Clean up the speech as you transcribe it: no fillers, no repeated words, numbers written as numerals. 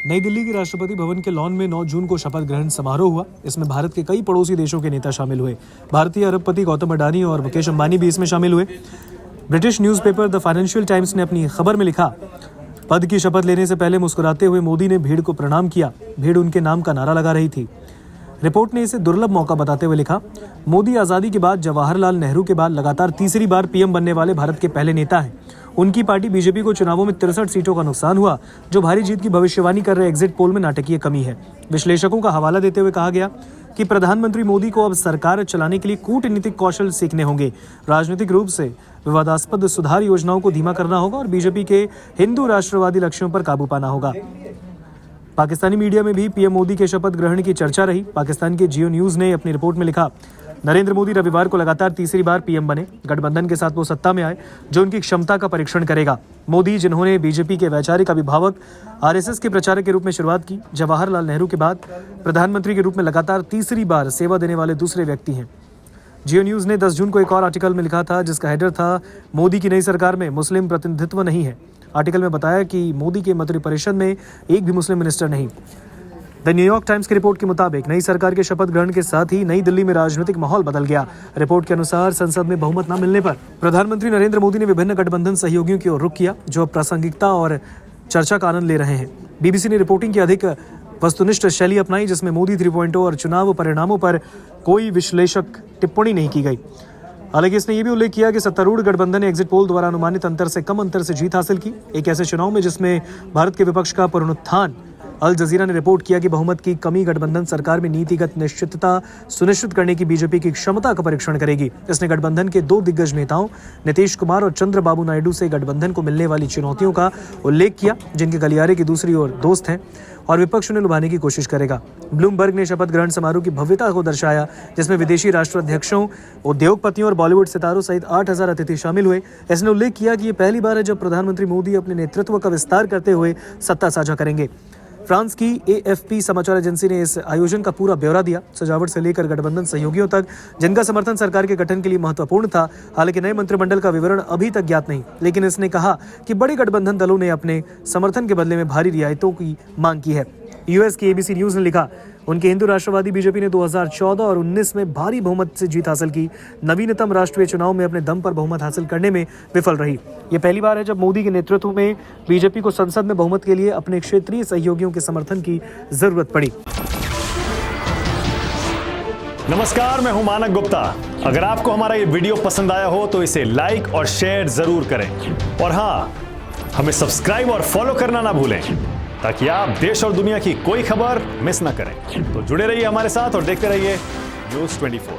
नई दिल्ली के राष्ट्रपति भवन के लॉन में 9 जून को शपथ ग्रहण समारोह हुआ। इसमें भारत के कई पड़ोसी देशों के नेता शामिल हुए। भारतीय अरबपति गौतम अडानी और मुकेश अंबानी भी इसमें शामिल हुए। British newspaper the financial times ने अपनी खबर में लिखा, पद की शपथ लेने से पहले मुस्कुराते हुए मोदी ने भीड़ को प्रणाम किया। भीड़ उनके नाम का नारा लगा रही थी। रिपोर्ट ने इसे दुर्लभ मौका बताते हुए लिखा, मोदी आज़ादी के बाद जवाहरलाल नेहरू के बाद लगातार तीसरी बार पीएम बनने वाले भारत के पहले नेता हैं। उनकी पार्टी बीजेपी को चुनावों में 63 सीटों का नुकसान हुआ, जो भारी जीत की भविष्यवाणी कर रहे एग्जिट पोल में नाटकीय कमी है। विश्लेषकों का हवाला देते हुए कहा गया कि प्रधानमंत्री मोदी को अब सरकार चलाने के लिए कूटनीतिक कौशल सीखने होंगे। राजनीतिक रूप से विवादास्पद सुधार योजनाओं को धीमा करना होगा और बीजेपी के हिंदू राष्ट्रवादी लक्ष्यों पर काबू पाना होगा। पाकिस्तानी मीडिया में भी पीएम मोदी के शपथ ग्रहण की चर्चा रही। पाकिस्तान के जियो न्यूज़ ने अपनी रिपोर्ट में लिखा, नरेंद्र मोदी रविवार को लगातार तीसरी बार पीएम बने। गठबंधन के साथ वो सत्ता में आए जो उनकी क्षमता का परीक्षण करेगा। मोदी, जिन्होंने बीजेपी के वैचारिक अभिभावक आरएसएस के प्रचारक के रूप में शुरुआत की, जवाहरलाल नेहरू के बाद प्रधानमंत्री के रूप में लगातार तीसरी बार सेवा देने वाले दूसरे व्यक्ति हैं। जियो न्यूज़ ने 10 जून को एक और आर्टिकल में लिखा था, जिसका हेडर था, मोदी की नई सरकार में मुस्लिम प्रतिनिधित्व नहीं है। आर्टिकल में बताया कि मोदी के मंत्रिपरिषद में एक भी मुस्लिम मिनिस्टर नहीं। द न्यूयॉर्क टाइम्स की रिपोर्ट के मुताबिक नई सरकार के शपथ ग्रहण के साथ ही नई दिल्ली में राजनीतिक माहौल बदल गया। रिपोर्ट के अनुसार संसद में बहुमत न मिलने पर प्रधानमंत्री नरेंद्र मोदी ने विभिन्न गठबंधन सहयोगियों की ओर रुख किया, जो प्रासंगिकता और चर्चा का आनंद ले रहे हैं। बीबीसी ने रिपोर्टिंग की अधिक वस्तुनिष्ठ शैली अपनाई, जिसमें मोदी 3.0 और चुनाव परिणामों पर कोई विश्लेषक टिप्पणी नहीं की गई। हालांकि इसने ये भी उल्लेख किया कि सत्तारूढ़ गठबंधन ने एग्जिट पोल द्वारा अनुमानित अंतर से कम अंतर से जीत हासिल की। एक ऐसे चुनाव में जिसमें भारत के विपक्ष का पुनरुत्थान। अल जजीरा ने रिपोर्ट किया कि बहुमत की कमी गठबंधन सरकार में नीतिगत निश्चितता सुनिश्चित करने की बीजेपी की क्षमता का परीक्षण करेगी। इसने गठबंधन के 2 दिग्गज नेताओं नीतीश कुमार और चंद्रबाबू नायडू से गठबंधन को मिलने वाली चुनौतियों का उल्लेख किया, जिनके गलियारे की दूसरी ओर दोस्त हैं और विपक्ष उन्हें लुभाने की कोशिश करेगा। ब्लूमबर्ग ने शपथ ग्रहण समारोह की भव्यता को दर्शाया, जिसमें विदेशी राष्ट्राध्यक्षों, उद्योगपतियों और बॉलीवुड सितारों सहित 8000 अतिथि शामिल हुए। इसने उल्लेख किया कि ये पहली बार है जब प्रधानमंत्री मोदी अपने नेतृत्व का विस्तार करते हुए सत्ता साझा करेंगे। फ्रांस की एएफपी समाचार एजेंसी ने इस आयोजन का पूरा ब्यौरा दिया, सजावट से लेकर गठबंधन सहयोगियों तक, जिनका समर्थन सरकार के गठन के लिए महत्वपूर्ण था। हालांकि नए मंत्रिमंडल का विवरण अभी तक ज्ञात नहीं, लेकिन इसने कहा कि बड़े गठबंधन दलों ने अपने समर्थन के बदले में भारी रियायतों की मांग की है। यूएस की एबीसी न्यूज़ ने लिखा, उनके हिंदू राष्ट्रवादी बीजेपी ने 2014 और 19 में भारी बहुमत से जीत हासिल की। नवीनतम राष्ट्रीय चुनाव में अपने दम पर बहुमत हासिल करने में विफल रही। यह पहली बार है जब मोदी के नेतृत्व में बीजेपी को संसद में बहुमत के लिए अपने क्षेत्रीय सहयोगियों के समर्थन की जरूरत पड़ी। नमस्कार, मैं हूं मानक गुप्ता। अगर आपको हमारा ये वीडियो पसंद आया हो तो इसे लाइक और शेयर जरूर करें, और हाँ, हमें सब्सक्राइब और फॉलो करना ना भूलें, ताकि आप देश और दुनिया की कोई खबर मिस ना करें। तो जुड़े रहिए हमारे साथ और देखते रहिए न्यूज़ 24।